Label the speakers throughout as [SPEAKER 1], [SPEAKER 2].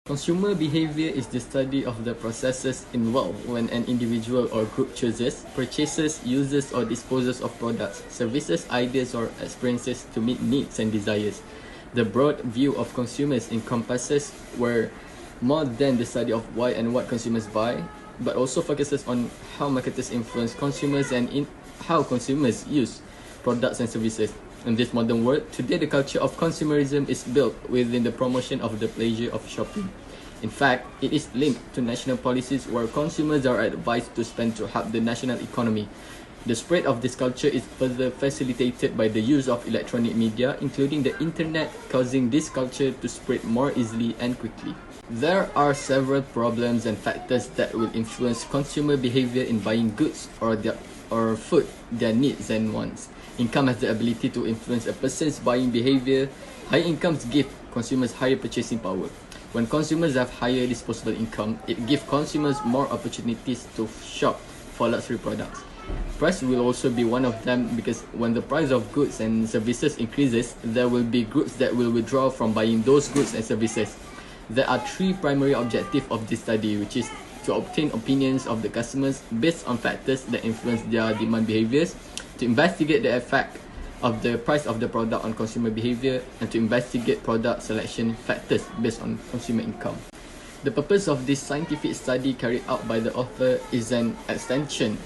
[SPEAKER 1] Consumer behavior is the study of the processes involved when an individual or group chooses, purchases, uses or disposes of products, services, ideas or experiences to meet needs and desires. The broad view of consumers encompasses more than the study of why and what consumers buy, but also focuses on how marketers influence consumers and in how consumers use products and services. In this modern world, today the culture of consumerism is built within the promotion of the pleasure of shopping. In fact, it is linked to national policies where consumers are advised to spend to help the national economy. The spread of this culture is further facilitated by the use of electronic media, including the internet, causing this culture to spread more easily and quickly. There are several problems and factors that will influence consumer behavior in buying goods or food, their needs and wants. Income has the ability to influence a person's buying behavior. High incomes give consumers higher purchasing power. When consumers have higher disposable income, it gives consumers more opportunities to shop for luxury products. Price will also be one of them because when the price of goods and services increases, there will be groups that will withdraw from buying those goods and services. There are three primary objectives of this study, which is to obtain opinions of the customers based on factors that influence their demand behaviors, to investigate the effect of the price of the product on consumer behavior, and to investigate product selection factors based on consumer income. The purpose of this scientific study carried out by the author is an extension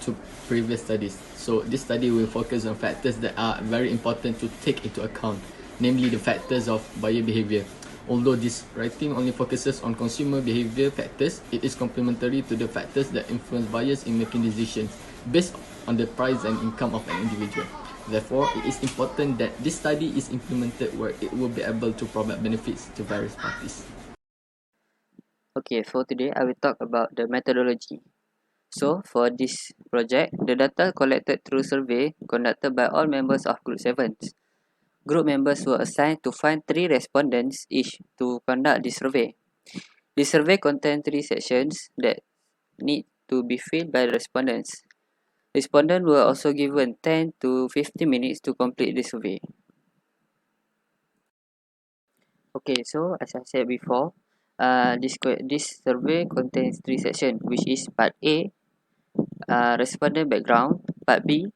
[SPEAKER 1] to previous studies. So this study will focus on factors that are very important to take into account, namely the factors of buyer behavior. Although this writing only focuses on consumer behavior factors, it is complementary to the factors that influence buyers in making decisions based on the price and income of an individual. Therefore, it is important that this study is implemented where it will be able to provide benefits to various parties.
[SPEAKER 2] Okay, for today I will talk about the methodology. So, for this project, the data collected through survey conducted by all members of Group 7. Group members were assigned to find 3 respondents each to conduct this survey. The survey contained 3 sections that need to be filled by the respondents. Respondents were also given 10 to 50 minutes to complete the survey. Okay, so as I said before, this survey contains 3 sections, which is Part A, respondent background, Part B,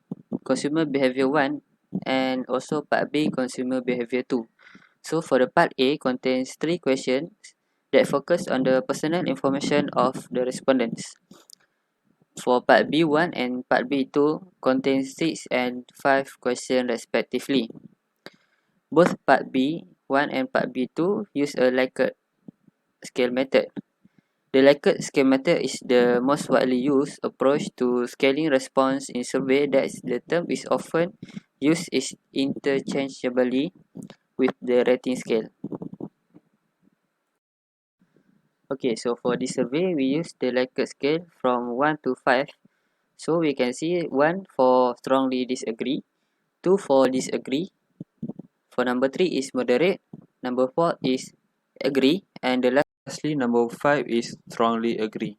[SPEAKER 2] consumer behavior 1, and also Part B, consumer behavior 2. So for the Part A contains 3 questions that focus on the personal information of the respondents. For Part B1 and Part B2 contains 6 and 5 questions respectively. Both Part B1 and Part B2 use a Likert scale method. The Likert scale method is the most widely used approach to scaling response in survey, that the term is often used interchangeably with the rating scale. Okay, so for this survey, we use the Likert scale from 1 to 5. So we can see 1 for strongly disagree, 2 for disagree, for number 3 is moderate, number 4 is agree, and the lastly number 5 is strongly agree.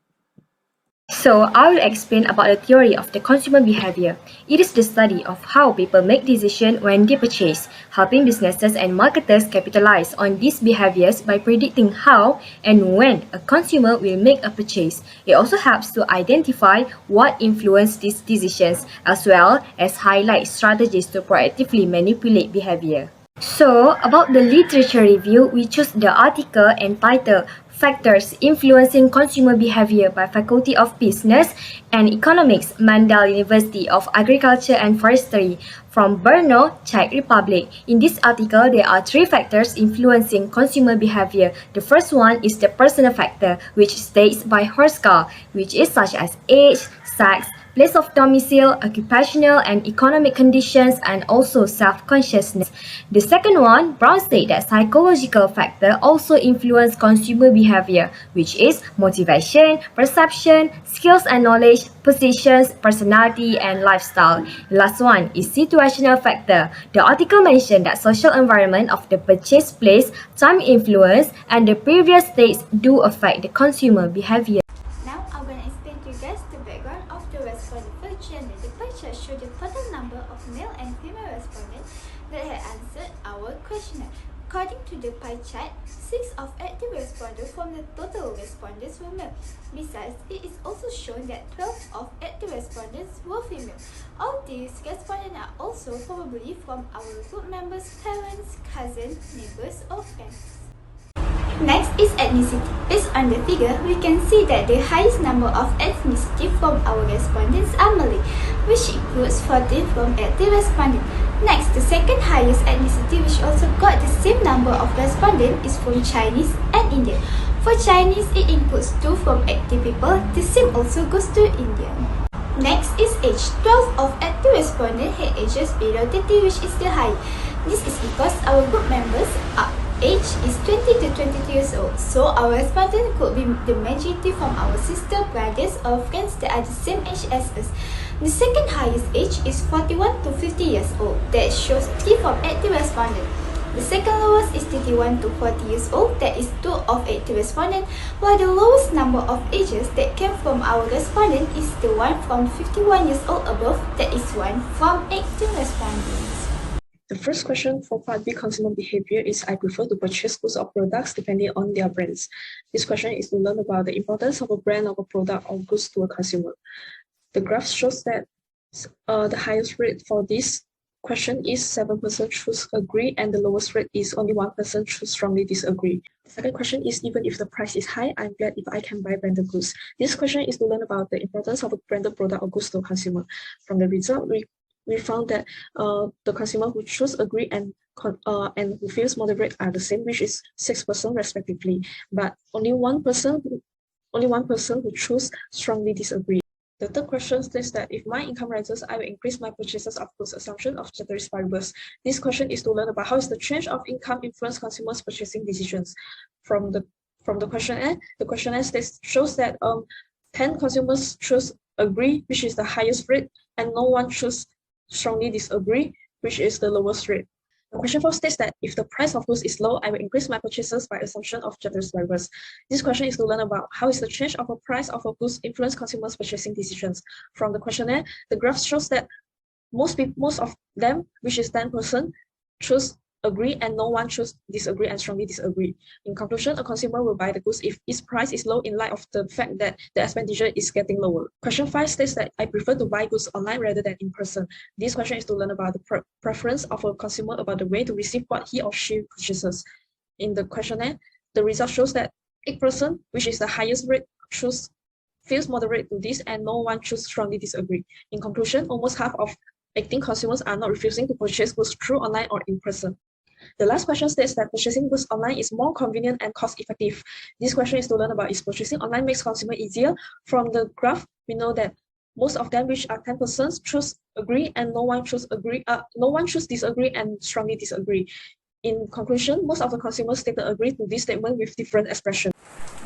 [SPEAKER 3] So, I will explain about the theory of the consumer behavior. It is the study of how people make decisions when they purchase, helping businesses and marketers capitalize on these behaviors by predicting how and when a consumer will make a purchase. It also helps to identify what influences these decisions, as well as highlight strategies to proactively manipulate behavior. So, about the literature review, we choose the article entitled Factors Influencing Consumer Behavior by Faculty of Business and Economics, Mandal University of Agriculture and Forestry from Brno, Czech Republic. In this article, there are 3 factors influencing consumer behavior. The first one is the personal factor, which states by Horskar, which is such as age, sex, place of domicile, occupational and economic conditions, and also self-consciousness. The second one, Brown stated that psychological factor also influence consumer behavior, which is motivation, perception, skills and knowledge, positions, personality, and lifestyle. The last one is situational factor. The article mentioned that social environment of the purchase place, time influence, and the previous states do affect the consumer behavior.
[SPEAKER 4] Now I'm going to explain to you guys the background of the respondent pie chart. The pie chart shows the total number of male and female respondents that had answered our questionnaire. According to the pie chart, 6 of active respondents from the total respondents were male. Besides, it is also shown that 12 of active respondents were female. All these respondents are also probably from our group members' parents, cousins, neighbors, or friends. Next is ethnicity. Based on the figure, we can see that the highest number of ethnicity from our respondents are Malay, which includes 14 from active respondents. Next, the second highest ethnicity, which also got the same number of respondents, is from Chinese and Indian. For Chinese, it includes 2 from active people. The same also goes to Indian. Next is age. 12 of active respondents had ages below 30, which is the high. This is because our group members are age is 20 to 22 years old, so our respondent could be the majority from our sister, brothers, or friends that are the same age as us. The second highest age is 41 to 50 years old, that shows 3 from active respondents. The second lowest is 31 to 40 years old, that is 2 of active respondents, while the lowest number of ages that came from our respondent is the one from 51 years old above, that is 1 from active respondents.
[SPEAKER 5] The first question for Part B consumer behavior is I prefer to purchase goods or products depending on their brands. This question is to learn about the importance of a brand of a product or goods to a consumer. The graph shows that the highest rate for this question is 7% choose agree and the lowest rate is only 1% choose strongly disagree. The second question is even if the price is high, I'm glad if I can buy branded goods. This question is to learn about the importance of a branded product or goods to a consumer. From the result, we found that the consumer who choose agree and who feels moderate are the same, which is 6% respectively. But only one person who choose strongly disagree. The third question states that if my income rises, I will increase my purchases of goods. Assumption of ceteris paribus. This question is to learn about how is the change of income influence consumers' purchasing decisions. From the questionnaire, the questionnaire shows that 10 consumers choose agree, which is the highest rate, and no one choose strongly disagree, which is the lowest rate. The question 4 states that if the price of goods is low, I will increase my purchases by assumption of ceteris paribus. This question is to learn about how is the change of a price of a goods influence consumers' purchasing decisions. From the questionnaire, the graph shows that most of them, which is 10%, choose agree and no one choose disagree and strongly disagree. In conclusion, a consumer will buy the goods if its price is low in light of the fact that the expenditure is getting lower. Question 5 states that I prefer to buy goods online rather than in person. This question is to learn about the preference of a consumer about the way to receive what he or she purchases. In the questionnaire, the result shows that 8%, which is the highest rate, feels moderate to this and no one choose strongly disagree. In conclusion, almost half of 18 consumers are not refusing to purchase goods through online or in person. The last question states that purchasing goods online is more convenient and cost-effective. This question is to learn about is purchasing online makes consumer easier. From the graph, we know that most of them, which are 10%, choose agree and no one choose disagree and strongly disagree. In conclusion, most of the consumers stated agree to this statement with different expressions.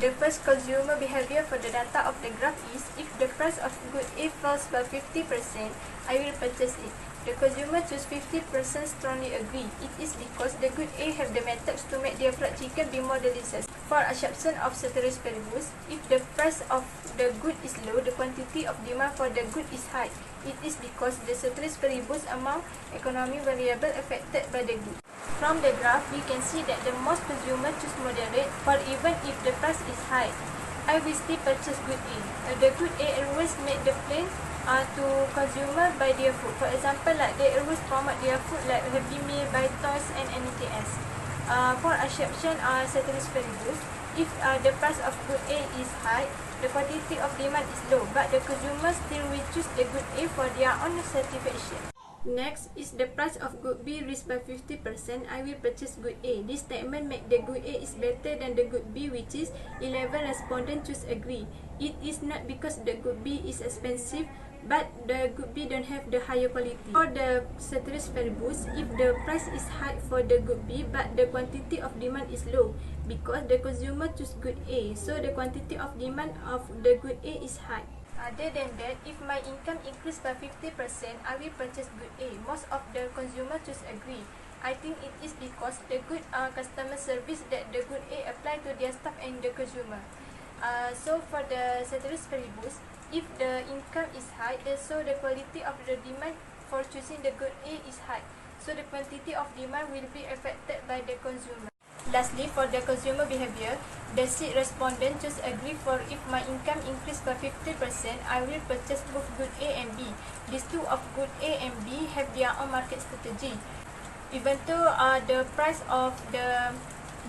[SPEAKER 6] The first consumer behavior for the data of the graph is if the price of good A falls by 50%, I will purchase it. The consumer choose 50% strongly agree. It is because the good A have the methods to make their fried chicken be more delicious. For assumption of ceteris paribus, if the price of the good is low, the quantity of demand for the good is high. It is because the ceteris paribus among economic variable affected by the good. From the graph, we can see that the most consumers choose moderate, for even if the price is high, I will still purchase good A. The good A always make the plain to consumer buy their food. For example, like they always promote their food like Happy Meal, buy toys and anything else. For assumption ceteris paribus, if the price of good A is high, the quantity of demand is low, but the consumer still will choose the good A for their own satisfaction. Next is the price of good B raised by 50%, I will purchase good A. This statement make the good A is better than the good B, which is 11 respondents choose agree. It is not because the good B is expensive, but the good B don't have the higher quality. For the ceteris paribus, if the price is high for the good B, but the quantity of demand is low, because the consumer choose good A, so the quantity of demand of the good A is high. Other than that, if my income increased by 50%, I will purchase good A. Most of the consumer choose agree. I think it is because the good customer service that the good A apply to their staff and the consumer. So for the ceteris paribus, if the income is high, so the quality of the demand for choosing the good A is high. so the quantity of demand will be affected by the consumer. Lastly, for the consumer behavior, the seat respondent choose agree for if my income increased by 50%, I will purchase both good A and B. These two of good A and B have their own market strategy. Even though the price of the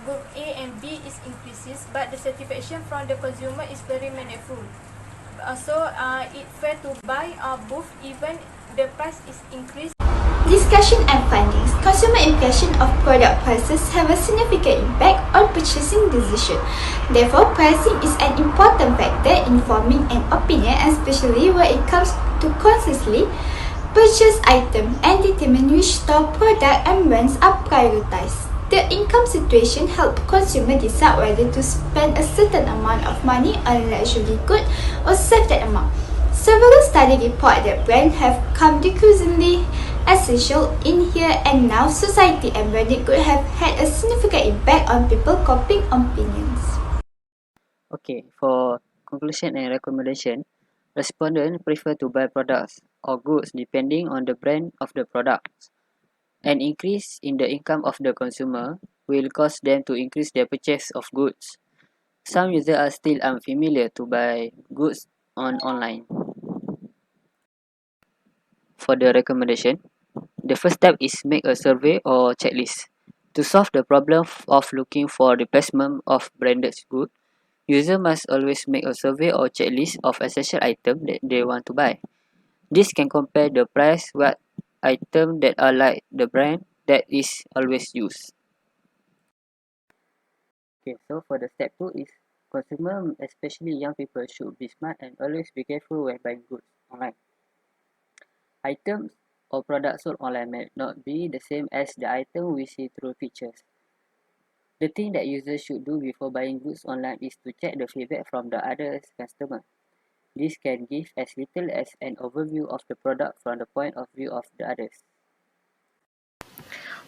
[SPEAKER 6] good A and B is increases, but the satisfaction from the consumer is very meaningful. So it's fair to buy both even the price is increased.
[SPEAKER 4] Discussion and findings. Consumer impression of product prices have a significant impact on purchasing decision. Therefore, pricing is an important factor in forming an opinion, especially when it comes to consciously purchase items and determine which store, product and brands are prioritized. The income situation helps consumers decide whether to spend a certain amount of money on luxury good or save that amount. Several studies report that brands have come decreasingly essential in here and now society, and branding could have had a significant impact on people's coping opinions.
[SPEAKER 2] Okay, for conclusion and recommendation, respondents prefer to buy products or goods depending on the brand of the products. An increase in the income of the consumer will cause them to increase their purchase of goods. Some users are still unfamiliar to buy goods online. For the recommendation, the first step is make a survey or checklist. To solve the problem of looking for replacement of branded goods, users must always make a survey or checklist of essential items that they want to buy. This can compare the price with items that are like the brand that is always used. Okay, so for the step 2 is consumer, especially young people, should be smart and always be careful when buying goods online. Items or products sold online may not be the same as the item we see through pictures. The thing that users should do before buying goods online is to check the feedback from the other customer. This can give as little as an overview of the product from the point of view of the others.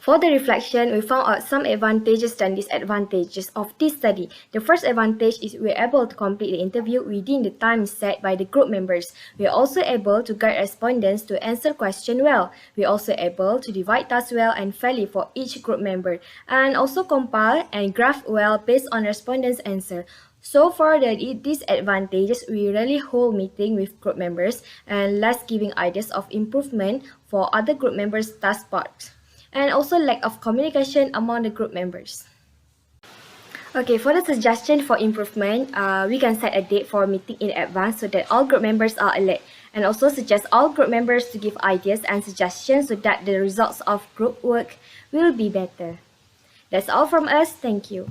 [SPEAKER 3] For the reflection, we found out some advantages and disadvantages of this study. The first advantage is we are able to complete the interview within the time set by the group members. We are also able to guide respondents to answer questions well. We are also able to divide tasks well and fairly for each group member, and also compile and graph well based on respondents' answer. So for the disadvantages, we rarely hold meeting with group members and less giving ideas of improvement for other group members' task parts, and also lack of communication among the group members. Okay, for the suggestion for improvement, we can set a date for meeting in advance so that all group members are alert, and also suggest all group members to give ideas and suggestions so that the results of group work will be better. That's all from us. Thank you.